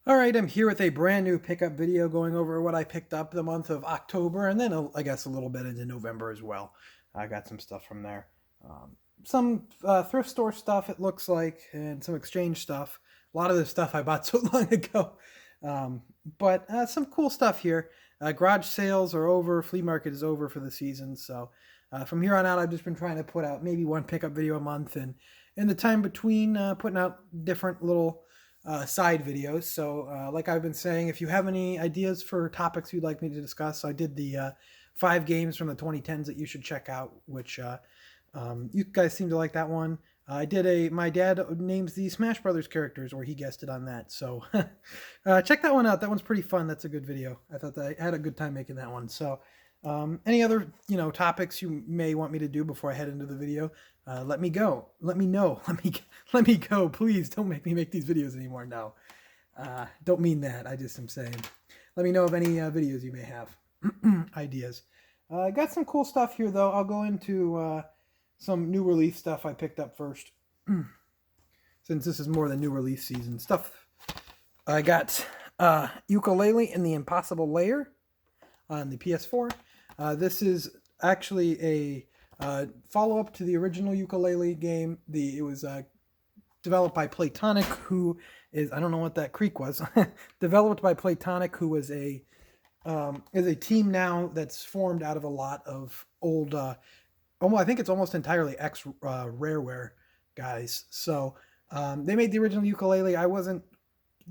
All right, I'm here with a brand new pickup video going over what I picked up the month of October and then I guess a little bit into November as well. I got some stuff from there. Some thrift store stuff, it looks like, and some exchange stuff. A lot of this stuff I bought so long ago. But some cool stuff here. Garage sales are over, flea market is over for the season. So from here on out, I've just been trying to put out maybe one pickup video a month. And in the time between, putting out different little side videos. So like I've been saying, if you have any ideas for topics you'd like me to discuss, I did the 5 games from the 2010s that you should check out, which you guys seem to like that one. I did my dad names the Smash Brothers characters, or he guessed it on that. So check that one out. That one's pretty fun. That's a good video. I thought that I had a good time making that one. So any other, topics you may want me to do before I head into the video, let me go. Let me know. Let me go. Please don't make me make these videos anymore. No, don't mean that. I just am saying. Let me know of any videos you may have ideas. I got some cool stuff here though. I'll go into some new release stuff I picked up first, since this is more the new release season stuff. I got Ukulele in the Impossible Lair on the PS4. This is actually a follow-up to the original Ukulele game. It was developed by Playtonic, who is, I don't know what that creak was, developed by Playtonic, who is a team now that's formed out of a lot of old, I think it's almost entirely ex-Rareware guys. So they made the original Ukulele. I wasn't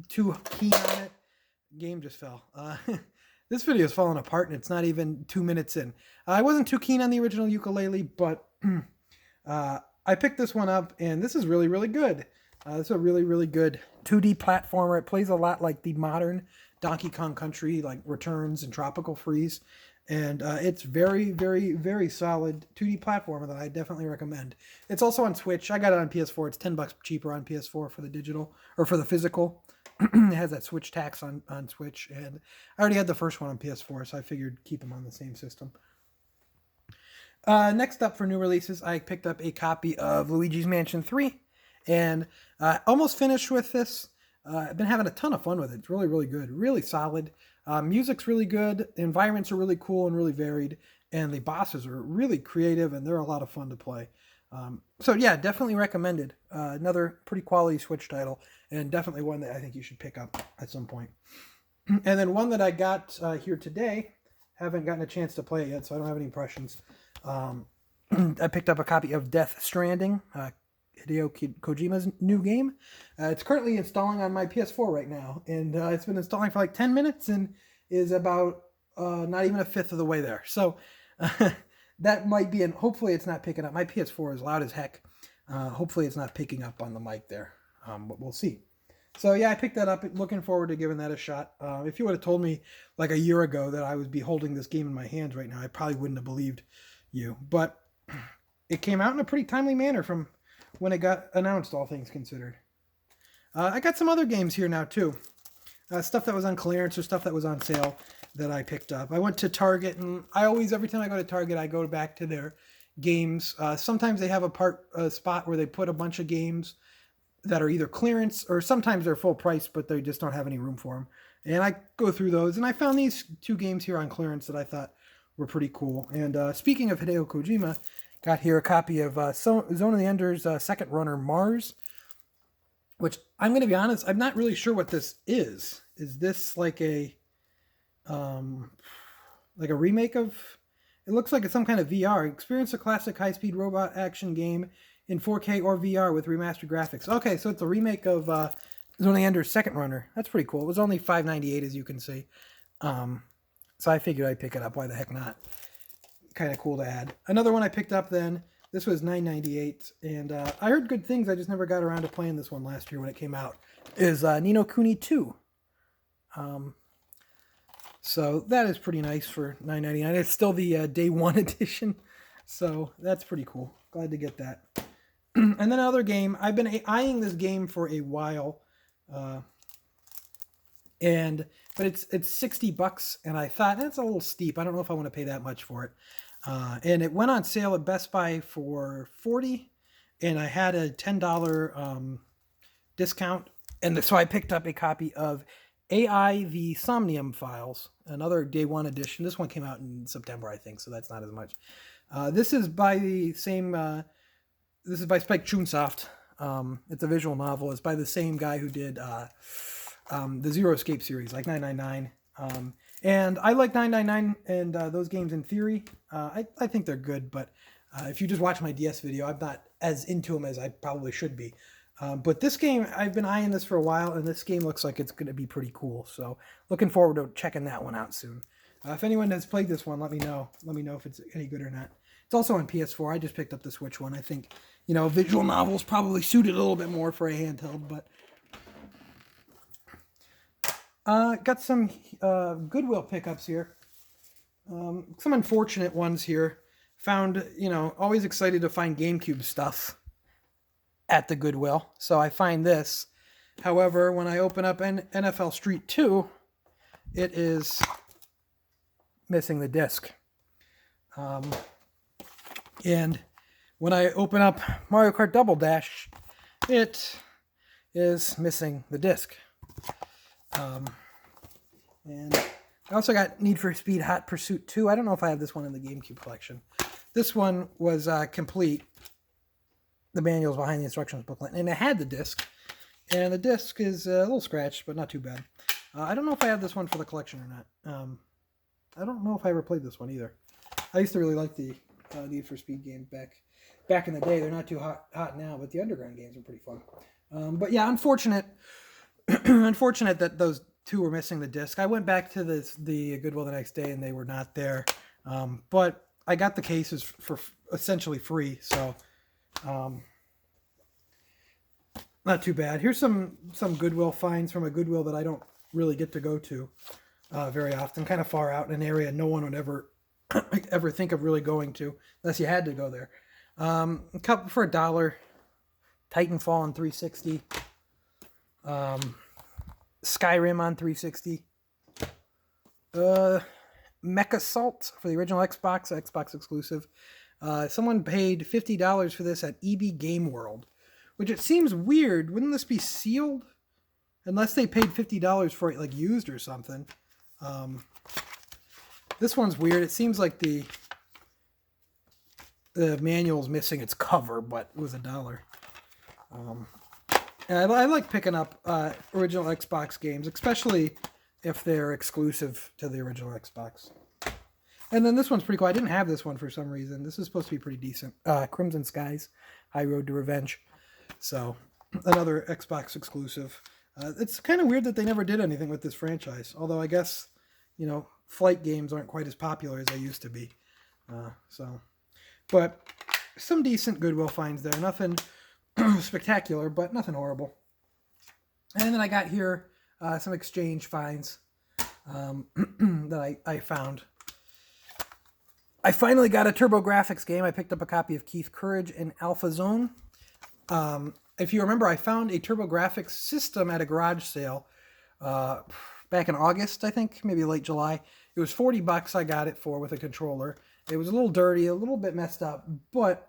too keen on it. Game just fell. This video is falling apart and it's not even 2 minutes in. I wasn't too keen on the original Ukulele, but I picked this one up and this is really, really good. This is a really, really good 2D platformer. It plays a lot like the modern Donkey Kong Country, like Returns and Tropical Freeze. And it's very, very, very solid 2D platformer that I definitely recommend. It's also on Switch. I got it on PS4. It's $10 cheaper on PS4 for the digital, or for the physical. It has that Switch tax on Switch, and I already had the first one on PS4, so I figured keep them on the same system. Next up for new releases, I picked up a copy of Luigi's Mansion 3, and almost finished with this. I've been having a ton of fun with it. It's really, really good, really solid. Music's really good, the environments are really cool and really varied, and the bosses are really creative, and they're a lot of fun to play. So yeah, definitely recommended. Another pretty quality Switch title, and definitely one that I think you should pick up at some point. And then one that I got here today, haven't gotten a chance to play it yet, so I don't have any impressions. I picked up a copy of Death Stranding, Hideo Kojima's new game. It's currently installing on my PS4 right now, and it's been installing for like 10 minutes and is about not even a fifth of the way there. So that might be, and hopefully it's not picking up. My PS4 is loud as heck. Hopefully it's not picking up on the mic there, but we'll see. So yeah, I picked that up. Looking forward to giving that a shot. If you would have told me like a year ago that I would be holding this game in my hands right now, I probably wouldn't have believed you. But it came out in a pretty timely manner from when it got announced, all things considered. I got some other games here now too. Stuff that was on clearance or stuff that was on sale that I picked up. I went to Target, and every time I go to Target, I go back to their games. Sometimes they have a spot where they put a bunch of games that are either clearance, or sometimes they're full price, but they just don't have any room for them. And I go through those, and I found these 2 games here on clearance that I thought were pretty cool. And speaking of Hideo Kojima, got here a copy of Zone of the Enders Second Runner Mars, which I'm going to be honest, I'm not really sure what this is. Is this like a remake of? It looks like it's some kind of VR. Experience a classic high-speed robot action game in 4K or VR with remastered graphics. Okay, so it's a remake of Zone of the Enders Second Runner. That's pretty cool. It was only $5.98, as you can see. So I figured I'd pick it up. Why the heck not? Kind of cool to add. Another one I picked up then. This was $9.98, and I heard good things. I just never got around to playing this one last year when it came out. Is Ni no Kuni 2. So that is pretty nice for $9.99. It's still the day one edition, so that's pretty cool. Glad to get that. And then another game. I've been eyeing this game for a while, but it's $60, and I thought that's a little steep. I don't know if I want to pay that much for it. And it went on sale at Best Buy for $40, and I had a $10 discount, and so I picked up a copy of AI The Somnium Files, another day one edition. This one came out in September, I think, so that's not as much. This is by the same. This is by Spike Chunsoft. It's a visual novel. It's by the same guy who did the Zero Escape series, like 999. And I like 999 and those games in theory. I think they're good, but if you just watch my DS video, I'm not as into them as I probably should be. But this game, I've been eyeing this for a while, and this game looks like it's going to be pretty cool. So looking forward to checking that one out soon. If anyone has played this one, let me know. Let me know if it's any good or not. It's also on PS4. I just picked up the Switch one. I think, visual novels probably suited a little bit more for a handheld, but got some Goodwill pickups here. Some unfortunate ones here. Found, always excited to find GameCube stuff at the Goodwill. So I find this. However, when I open up NFL Street 2, it is missing the disc. And when I open up Mario Kart Double Dash, it is missing the disc. And I also got Need for Speed Hot Pursuit 2. I don't know if I have this one in the GameCube collection. This one was complete. The manual's behind the instructions booklet. And it had the disc. And the disc is a little scratched, but not too bad. I don't know if I have this one for the collection or not. I don't know if I ever played this one either. I used to really like the Need for Speed games back in the day. They're not too hot now, but the Underground games are pretty fun. But yeah, unfortunate that those two were missing the disc. I went back to the Goodwill the next day, and they were not there. But I got the cases for essentially free, so not too bad. Here's some Goodwill finds from a Goodwill that I don't really get to go to very often. Kind of far out in an area no one would ever think of really going to, unless you had to go there. A couple for $1. Titanfall on 360. Skyrim on 360. Mecha Salt for the original Xbox exclusive. Someone paid $50 for this at EB Game World, which it seems weird. Wouldn't this be sealed? Unless they paid $50 for it, like used or something. This one's weird. It seems like the manual's missing its cover, but it was $1. And I like picking up original Xbox games, especially if they're exclusive to the original Xbox. And then this one's pretty cool. I didn't have this one for some reason. This is supposed to be pretty decent. Crimson Skies, High Road to Revenge. So, another Xbox exclusive. It's kind of weird that they never did anything with this franchise. Although I guess, flight games aren't quite as popular as they used to be. But some decent Goodwill finds there. Nothing spectacular, but nothing horrible. And then I got here some exchange finds that I found. I finally got a TurboGrafx game. I picked up a copy of Keith Courage and Alpha Zone. If you remember, I found a TurboGrafx system at a garage sale back in August, I think, maybe late July. It was $40 I got it for with a controller. It was a little dirty, a little bit messed up, but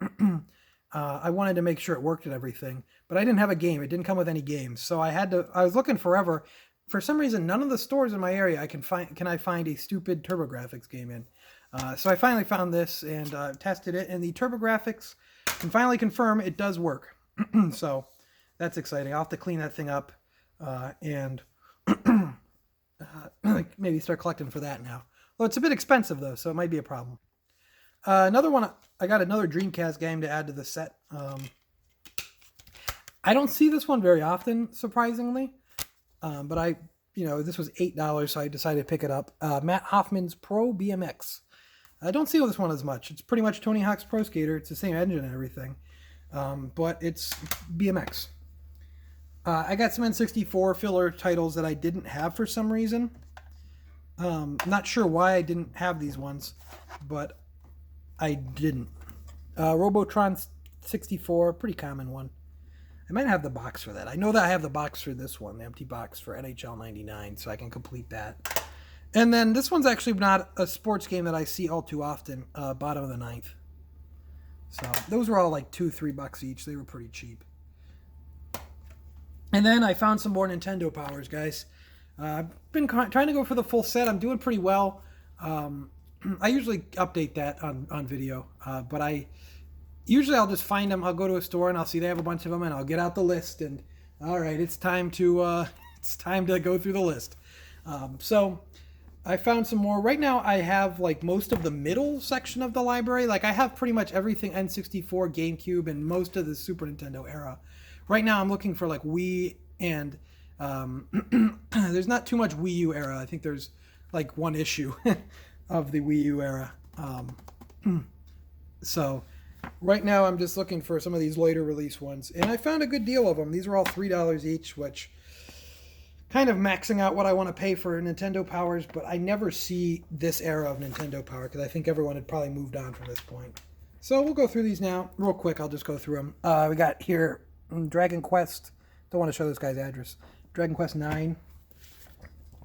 I wanted to make sure it worked and everything. But I didn't have a game. It didn't come with any games. So I was looking forever. For some reason, none of the stores in my area can I find a stupid TurboGrafx game in. So I finally found this and tested it, and the TurboGrafx can finally confirm it does work. So that's exciting. I'll have to clean that thing up and maybe start collecting for that now. Well, it's a bit expensive though, so it might be a problem. Another one, I got another Dreamcast game to add to the set. I don't see this one very often, surprisingly, but this was $8, so I decided to pick it up. Matt Hoffman's Pro BMX. I don't see this one as much. It's pretty much Tony Hawk's Pro Skater. It's the same engine and everything, but it's BMX. I got some N64 filler titles that I didn't have for some reason. Not sure why I didn't have these ones, but I didn't. Robotron 64, pretty common one. I might have the box for that. I know that I have the box for this one, the empty box for NHL 99, so I can complete that. And then this one's actually not a sports game that I see all too often, bottom of the ninth. So those were all like $2-3 each. They were pretty cheap. And then I found some more Nintendo powers, guys. I've been trying to go for the full set. I'm doing pretty well. I usually update that on video, but usually I'll just find them. I'll go to a store and I'll see they have a bunch of them, and I'll get out the list and all right, it's time to go through the list. So I found some more. Right now I have like most of the middle section of the library. Like I have pretty much everything N64, GameCube, and most of the Super Nintendo era. Right now I'm looking for like Wii and there's not too much Wii U era. I think there's like one issue of the Wii U era. So right now I'm just looking for some of these later release ones, and I found a good deal of them. These are all $3 each, which kind of maxing out what I want to pay for Nintendo Powers, but I never see this era of Nintendo Power because I think everyone had probably moved on from this point. So we'll go through these now real quick. I'll just go through them. We got here Dragon Quest. Don't want to show this guy's address. Dragon Quest 9,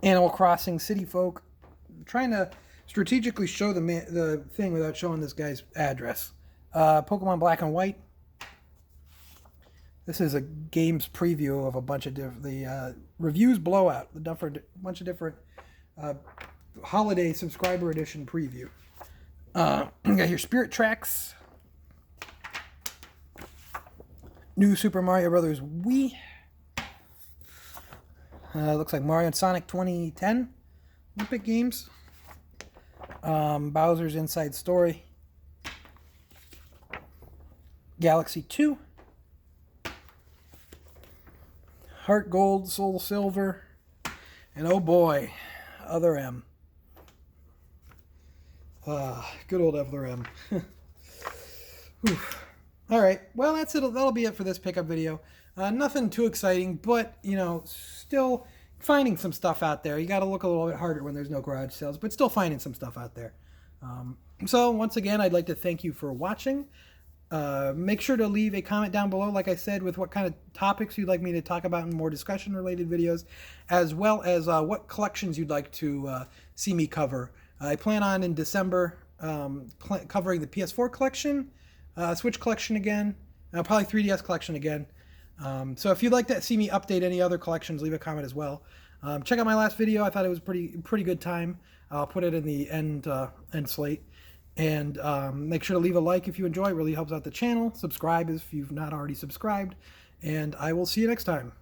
Animal Crossing, City Folk. I'm trying to strategically show the thing without showing this guy's address. Pokemon Black and White. This is a games preview of a bunch of the reviews blowout, bunch of different holiday subscriber edition preview. We got here Spirit Tracks, New Super Mario Brothers Wii. Looks like Mario and Sonic 2010 Epic Games. Bowser's Inside Story. Galaxy 2. Heart Gold, Soul Silver, and oh boy, Other M. Good old Other M. All right, well that's it. That'll be it for this pickup video. Nothing too exciting, but you know, still finding some stuff out there. You got to look a little bit harder when there's no garage sales, but still finding some stuff out there. So once again, I'd like to thank you for watching. Make sure to leave a comment down below, like I said, with what kind of topics you'd like me to talk about in more discussion-related videos, as well as what collections you'd like to see me cover. I plan on, in December, covering the PS4 collection, Switch collection again, probably 3DS collection again. So if you'd like to see me update any other collections, leave a comment as well. Check out my last video. I thought it was pretty good time. I'll put it in the end slate. And make sure to leave a like if you enjoy. It really helps out the channel. Subscribe if you've not already subscribed. And I will see you next time.